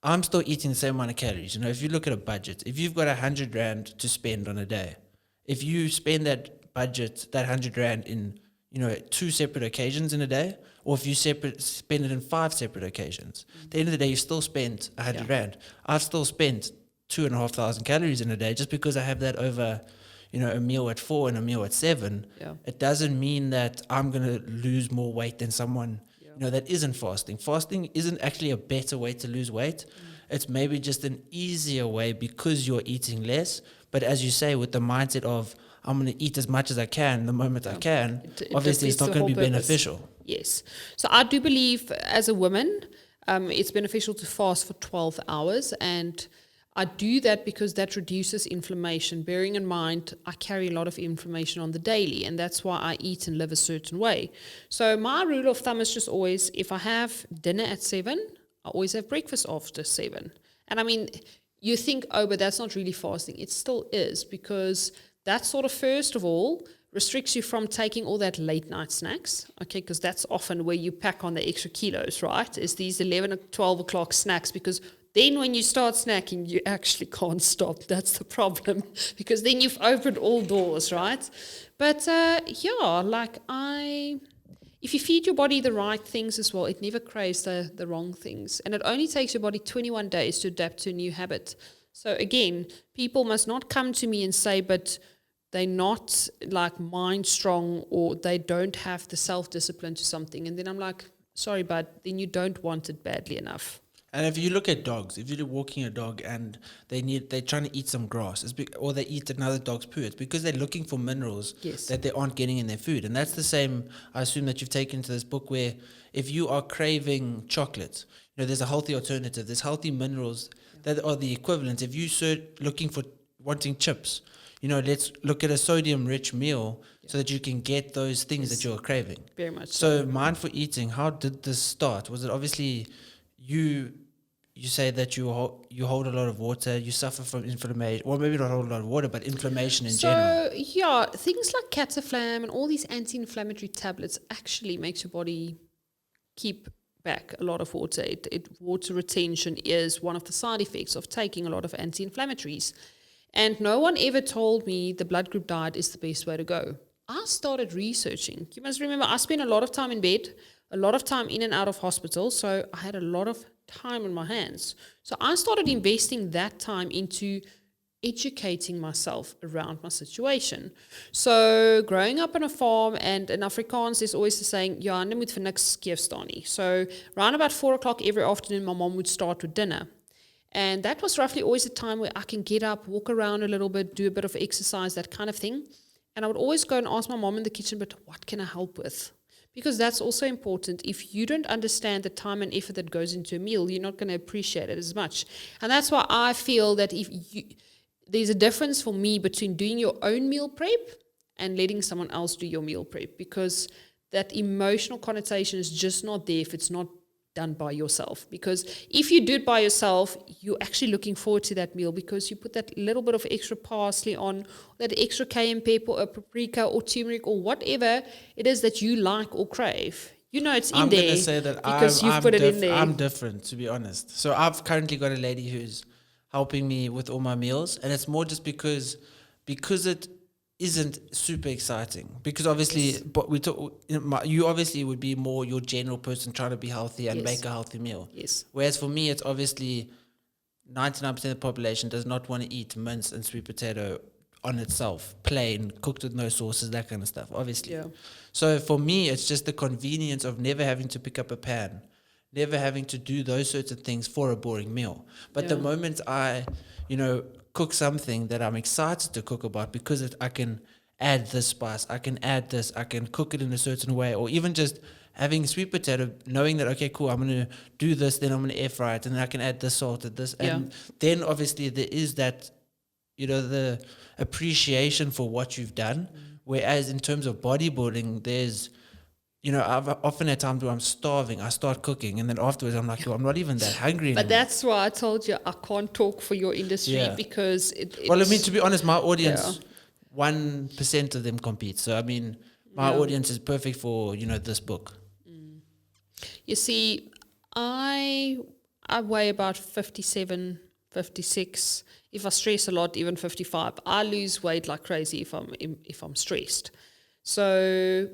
I'm still eating the same amount of calories. You know, if you look at a budget, if you've got 100 Rand to spend on a day, if you spend that budget, that 100 Rand in, you know, 2 separate occasions in a day, or if you spend it in 5 separate occasions, at the end of the day, you still spent 100 Rand. I've still spent 2,500 calories in a day just because I have that over, you know, a meal at 4 and a meal at 7. Yeah. It doesn't mean that I'm going to lose more weight than someone, you know, that isn't fasting. Fasting isn't actually a better way to lose weight. It's maybe just an easier way because you're eating less. But as you say, with the mindset of, I'm going to eat as much as I can the moment I can, obviously it's not going to be beneficial. Yes. So I do believe as a woman, it's beneficial to fast for 12 hours. And I do that because that reduces inflammation. Bearing in mind, I carry a lot of inflammation on the daily, and that's why I eat and live a certain way. So my rule of thumb is just always, if I have dinner at 7, I always have breakfast after 7. And I mean, you think, oh, but that's not really fasting. It still is, because that sort of, first of all, restricts you from taking all that late night snacks, okay, because that's often where you pack on the extra kilos, right, is these 11 or 12 o'clock snacks, because then when you start snacking, you actually can't stop. That's the problem, because then you've opened all doors, right? But if you feed your body the right things as well, it never craves the wrong things. And it only takes your body 21 days to adapt to a new habit. So again, people must not come to me and say, but they're not like mind strong, or they don't have the self-discipline to something. And then I'm like, sorry, but then you don't want it badly enough. And if you look at dogs, if you're walking a dog and they're trying to eat some grass, or they eat another dog's poo, it's because they're looking for minerals that they aren't getting in their food. And that's the same, I assume, that you've taken to this book, where if you are craving chocolate, there's a healthy alternative. There's healthy minerals that are the equivalent. If you're wanting chips, let's look at a sodium-rich meal so that you can get those things that you're craving. Very much so. Mindful eating, how did this start? Was it obviously... You say that you hold a lot of water, you suffer from inflammation, well, maybe not hold a lot of water, but inflammation in general. So, yeah, things like Cataflam and all these anti-inflammatory tablets actually makes your body keep back a lot of water. Water retention is one of the side effects of taking a lot of anti-inflammatories. And no one ever told me the blood group diet is the best way to go. I started researching. You must remember, I spent a lot of time in bed, a lot of time in and out of hospital, so I had a lot of time on my hands. So I started investing that time into educating myself around my situation. So growing up on a farm, and in Afrikaans there's always the saying, ja, jy moet vir niks skeef staan nie. So around about 4 o'clock every afternoon, my mom would start with dinner. And that was roughly always a time where I can get up, walk around a little bit, do a bit of exercise, that kind of thing. And I would always go and ask my mom in the kitchen, but what can I help with? Because that's also important. If you don't understand the time and effort that goes into a meal, you're not going to appreciate it as much. And that's why I feel that there's a difference for me between doing your own meal prep and letting someone else do your meal prep, because that emotional connotation is just not there if it's not done by yourself. Because if you do it by yourself, you're actually looking forward to that meal, because you put that little bit of extra parsley on, that extra cayenne pepper or paprika or turmeric or whatever it is that you like or crave. It's in there. I'm going to say that because you've put it in there. I'm different, to be honest. So I've currently got a lady who's helping me with all my meals, and it's more just because it isn't super exciting, because obviously, but you obviously would be more your general person trying to be healthy and make a healthy meal. Yes. Whereas for me, it's obviously 99% of the population does not want to eat mince and sweet potato on itself, plain, cooked with no sauces, that kind of stuff, obviously. Yeah. So for me, it's just the convenience of never having to pick up a pan, never having to do those sorts of things for a boring meal. But the moment I, cook something that I'm excited to cook about, because I can add this spice, I can add this, I can cook it in a certain way, or even just having sweet potato, knowing that, okay, cool, I'm going to do this, then I'm going to air fry it, and then I can add this salt and this. And then obviously there is that, the appreciation for what you've done. Whereas in terms of bodybuilding, there's, I've often had times where I'm starving, I start cooking, and then afterwards I'm like, I'm not even that hungry anymore. But that's why I told you I can't talk for your industry, because to be honest, my audience, 1% of them compete. So, my audience is perfect for, this book. You see, I weigh about 57, 56. If I stress a lot, even 55. I lose weight like crazy if I'm stressed. So,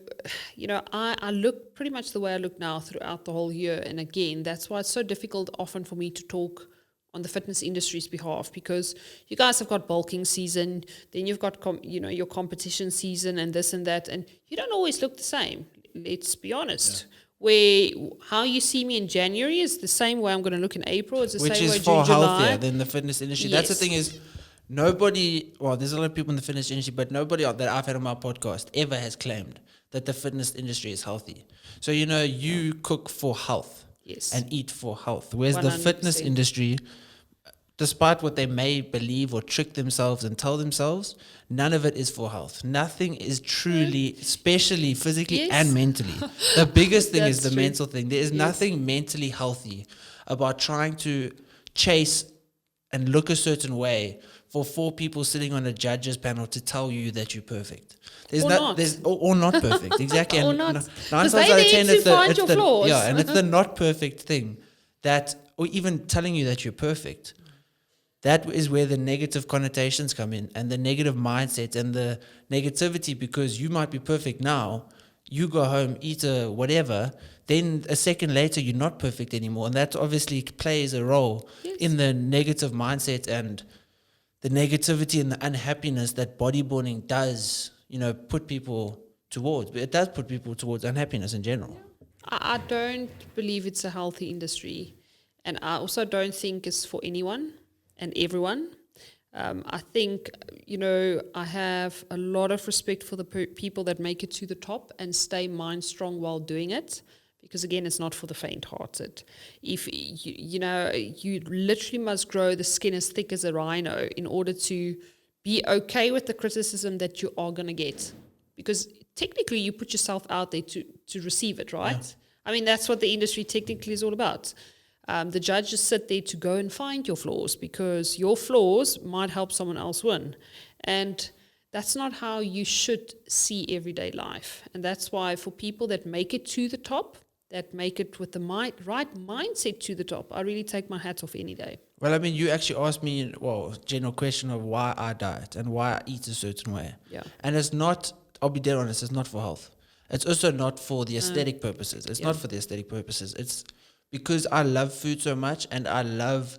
I look pretty much the way I look now throughout the whole year. And again, that's why it's so difficult often for me to talk on the fitness industry's behalf, because you guys have got bulking season, then you've got, your competition season and this and that, and you don't always look the same. Let's be honest. Yeah. Where how you see me in January is the same way I'm going to look in April. It's the same way June, July. Which is far healthier than the fitness industry. Yes. That's the thing is, there's a lot of people in the fitness industry, but nobody that I've had on my podcast ever has claimed that the fitness industry is healthy. So, you cook for health and eat for health. Whereas 100%. The fitness industry, despite what they may believe or trick themselves and tell themselves, none of it is for health. Nothing is truly, especially physically Yes. and mentally. The biggest thing is That's the true. mental thing. There is nothing mentally healthy about trying to chase and look a certain way for 4 people sitting on a judge's panel to tell you that you're perfect. Or not. Or not perfect, exactly. Or And not. 9 'Cause times they out of need 10, to find your flaws. yeah, and it's the not perfect thing that, or even telling you that you're perfect. That is where the negative connotations come in, and the negative mindset and the negativity, because you might be perfect now, you go home, eat a whatever, then a second later you're not perfect anymore. And that obviously plays a role Yes. in the negative mindset and the negativity and the unhappiness that bodybuilding does, put people towards. But it does put people towards unhappiness in general. I don't believe it's a healthy industry. And I also don't think it's for anyone and everyone. I think, I have a lot of respect for the people that make it to the top and stay mind strong while doing it. Because again, it's not for the faint-hearted. If you literally must grow the skin as thick as a rhino in order to be okay with the criticism that you are going to get. Because technically, you put yourself out there to receive it, right? Yeah. I mean, that's what the industry technically is all about. The judges sit there to go and find your flaws, because your flaws might help someone else win. And that's not how you should see everyday life. And that's why for people that make it to the top, that make it with the right mindset to the top, I really take my hat off any day. Well, I mean, you actually asked me, general question of why I diet and why I eat a certain way. Yeah. And it's not, I'll be dead honest, it's not for health. It's also not for the aesthetic purposes. It's not for the aesthetic purposes. It's because I love food so much and I love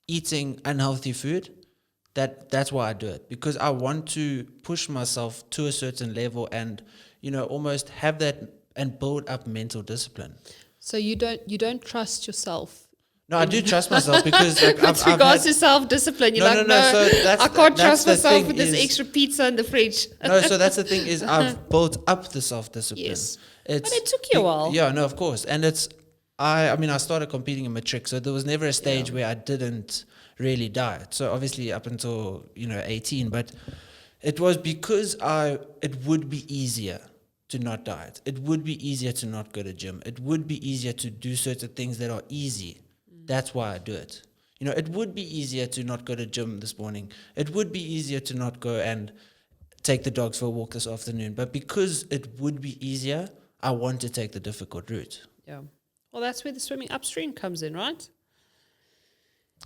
eating unhealthy food. That's why I do it. Because I want to push myself to a certain level and, almost have that and build up mental discipline. So you don't trust yourself? No, I do trust myself because with regards to self-discipline, you're so I can't trust myself with this extra pizza in the fridge. No, so that's the thing is I've built up the self-discipline. Yes, but it took you a while. Yeah, no, of course. And I started competing in matric, so there was never a stage where I didn't really diet. So obviously up until, 18, but it was because it would be easier to not diet. It would be easier to not go to gym. It would be easier to do certain things that are easy. That's why I do it. It would be easier to not go to gym this morning. It would be easier to not go and take the dogs for a walk this afternoon. But because it would be easier, I want to take the difficult route. Yeah. Well, that's where the swimming upstream comes in, right?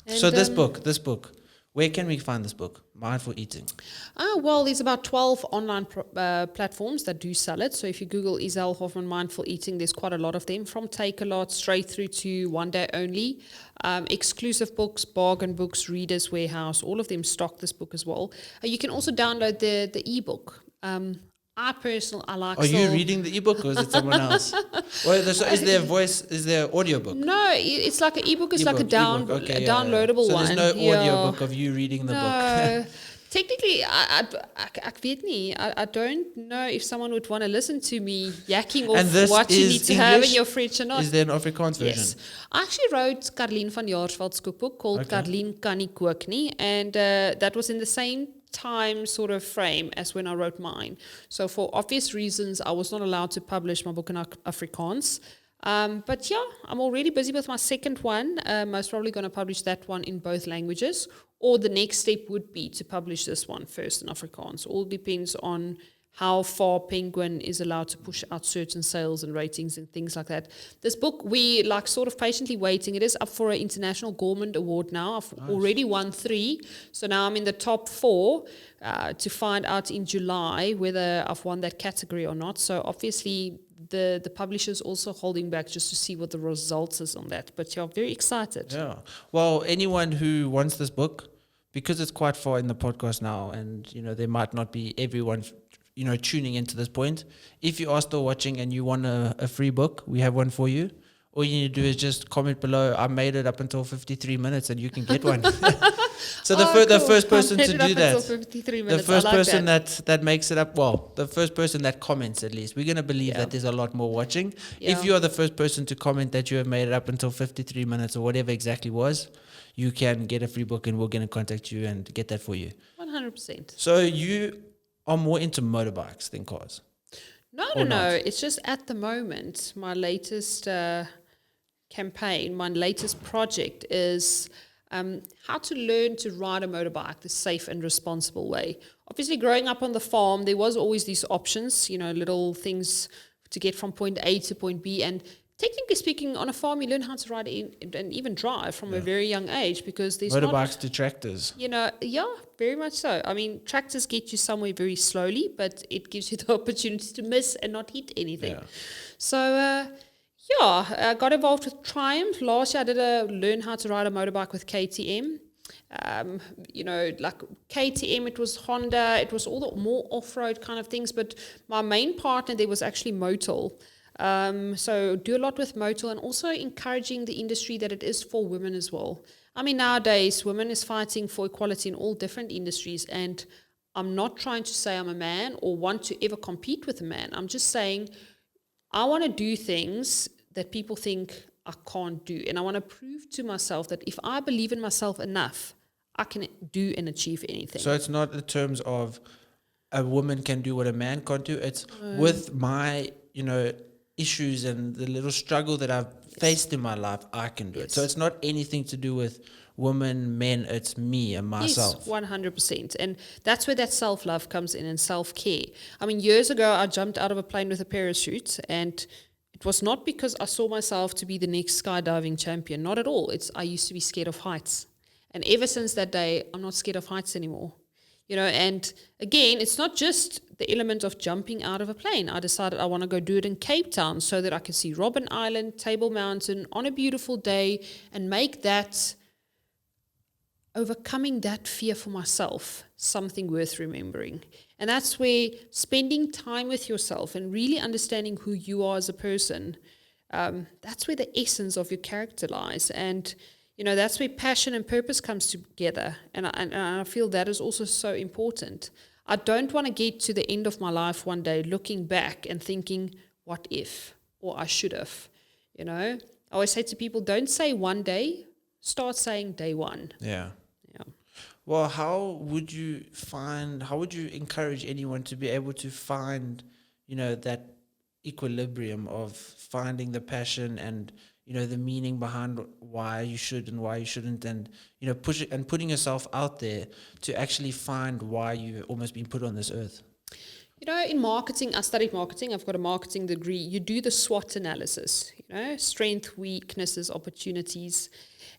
And so this book, where can we find this book, Mindful Eating? Well, there's about 12 online platforms that do sell it. So if you Google Izelle Hoffman Mindful Eating, there's quite a lot of them, from Take-A-Lot straight through to One Day Only. Exclusive books, bargain books, Reader's Warehouse, all of them stock this book as well. You can also download the ebook. I like. Are you reading the ebook or is it someone else? Is there an audiobook? No, it's like an ebook. It's like a downloadable so one. So there's no audiobook of you reading the book? Technically, ek weet nie. I don't know if someone would want to listen to me yakking off what you need to have in your fridge or not. Is there an Afrikaans version? Yes. I actually wrote Karlien van Jaarsveld's cookbook called Karlien Kan Nie Kook Nie, and that was in the same time sort of frame as when I wrote mine. So for obvious reasons, I was not allowed to publish my book in Afrikaans. But yeah, I'm already busy with my second one. Most probably going to publish that one in both languages, or the next step would be to publish this one first in Afrikaans. All depends on how far Penguin is allowed to push out certain sales and ratings and things like that. This book, we sort of patiently waiting. It is up for an International Gourmand Award now. I've already won 3. So now I'm in the top 4 to find out in July whether I've won that category or not. So obviously the publisher's also holding back just to see what the results is on that. But you're very excited. Yeah. Well, anyone who wants this book, because it's quite far in the podcast now and, there might not be everyone tuning into this point. If you are still watching and you want a free book, we have one for you. all you need to do is just comment below, I made it up until 53 minutes, and you can get one. So the first person to do that, 53 the minutes. first I like person that. that makes it up, well, the first person that comments, at least, we're going to believe Yeah. that there's a lot more watching. Yeah. If you are the first person to comment that you have made it up until 53 minutes or whatever exactly was, you can get a free book, and we're going to contact you and get that for you. 100%. So you are more into motorbikes than cars? No. It's just at the moment, my latest campaign, my latest project is how to learn to ride a motorbike the safe and responsible way. Obviously, growing up on the farm, there was always these options, little things to get from point A to point B. And technically speaking, on a farm, you learn how to ride and even drive from a very young age, because there's motorbikes to tractors. yeah, very much so. I mean, tractors get you somewhere very slowly, but it gives you the opportunity to miss and not hit anything. Yeah. So, I got involved with Triumph. Last year, I did learn how to ride a motorbike with KTM. Like KTM, it was Honda, it was all the more off-road kind of things. But my main partner there was actually Motul. So do a lot with Motul, and also encouraging the industry that it is for women as well. I mean, nowadays, women is fighting for equality in all different industries, and I'm not trying to say I'm a man or want to ever compete with a man. I'm just saying I want to do things that people think I can't do, and I want to prove to myself that if I believe in myself enough, I can do and achieve anything. So it's not in terms of a woman can do what a man can't do. It's with my, issues and the little struggle that I've faced in my life, I can do it. So it's not anything to do with women, men, it's me and myself. Yes, 100%. And that's where that self-love comes in, and self-care. I mean, years ago, I jumped out of a plane with a parachute, and it was not because I saw myself to be the next skydiving champion. Not at all. I used to be scared of heights. And ever since that day, I'm not scared of heights anymore. And again, it's not just the element of jumping out of a plane. I decided I want to go do it in Cape Town so that I can see Robben Island, Table Mountain on a beautiful day, and make that, overcoming that fear for myself, something worth remembering. And that's where spending time with yourself and really understanding who you are as a person, that's where the essence of your character lies. And that's where passion and purpose comes together. And I feel that is also so important. I don't want to get to the end of my life one day looking back and thinking, what if? Or I should have. I always say to people, don't say one day, start saying day one. Yeah. Yeah. Well, how would you encourage anyone to be able to find, that equilibrium of finding the passion and, the meaning behind why you should and why you shouldn't, and, putting yourself out there to actually find why you've almost been put on this earth? In marketing, I studied marketing. I've got a marketing degree. You do the SWOT analysis, strength, weaknesses, opportunities.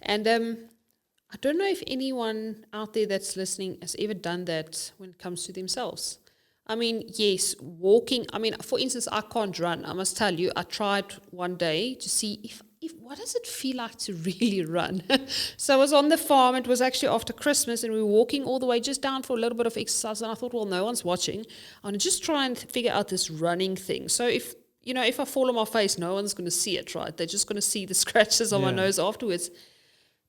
And I don't know if anyone out there that's listening has ever done that when it comes to themselves. I mean, yes, walking. I mean, for instance, I can't run. I must tell you, I tried one day to see if what does it feel like to really run? So I was on the farm. It was actually after Christmas, and we were walking all the way just down for a little bit of exercise. And I thought, well, no one's watching. I'm going to just try and figure out this running thing. So if I fall on my face, no one's going to see it, right? They're just going to see the scratches on my nose afterwards.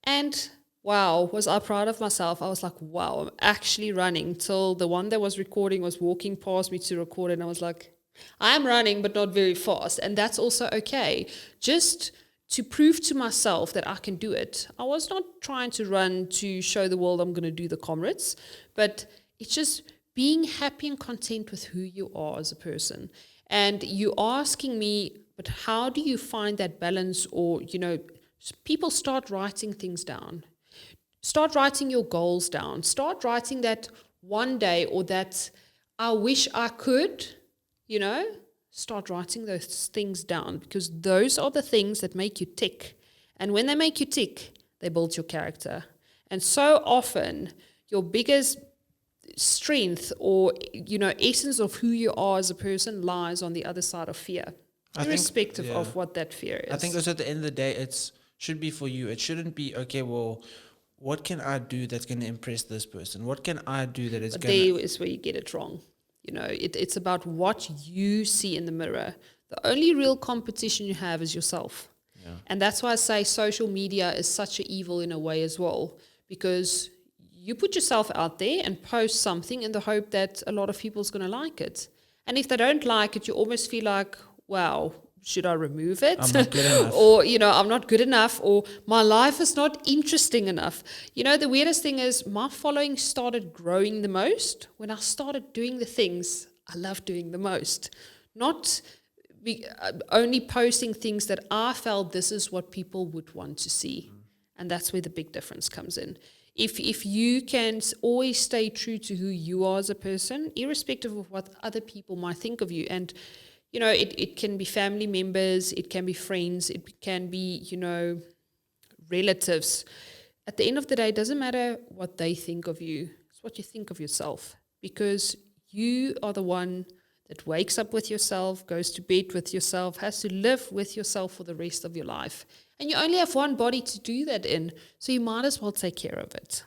And wow, was I proud of myself. I was like, wow, I'm actually running, till the one that was recording was walking past me to record, and I was like, I am running, but not very fast. And that's also okay. Just to prove to myself that I can do it. I was not trying to run to show the world I'm going to do the comrades, but it's just being happy and content with who you are as a person. And you asking me, but how do you find that balance? Or, people start writing things down. Start writing your goals down. Start writing that one day, or that I wish I could, start writing those things down, because those are the things that make you tick. And when they make you tick, they build your character. And so often, your biggest strength or, essence of who you are as a person lies on the other side of fear, irrespective of what that fear is. I think also at the end of the day, should be for you. It shouldn't be, okay, well, what can I do that's going to impress this person? What can I do that is going to... There is where you get it wrong. It's about what you see in the mirror. The only real competition you have is yourself. Yeah. And that's why I say social media is such an evil in a way as well, because you put yourself out there and post something in the hope that a lot of people's going to like it. And if they don't like it, you almost feel like, wow, should I remove it? I'm not good enough. Or, I'm not good enough, or my life is not interesting enough. The weirdest thing is my following started growing the most when I started doing the things I love doing the most. Not only posting things that I felt this is what people would want to see. And that's where the big difference comes in. If you can always stay true to who you are as a person, irrespective of what other people might think of you, and it can be family members, it can be friends, it can be relatives. At the end of the day, it doesn't matter what they think of you, it's what you think of yourself, because you are the one that wakes up with yourself, goes to bed with yourself, has to live with yourself for the rest of your life. And you only have one body to do that in, so you might as well take care of it.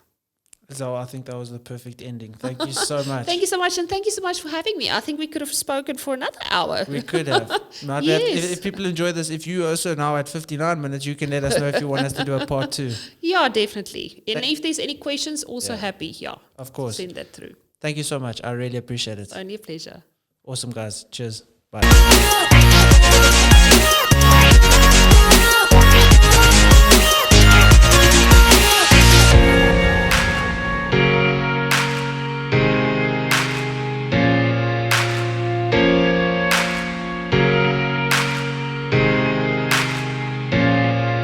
So I think that was the perfect ending. Thank you so much. Thank you so much, and thank you so much for having me. I think we could have spoken for another hour. We could have. Now that if people enjoy this, if you also now at 59 minutes, you can let us know if you want us to do a part 2. Yeah, definitely. And if there's any questions, also happy. Yeah, of course. Send that through. Thank you so much. I really appreciate it. Only a pleasure. Awesome, guys. Cheers. Bye.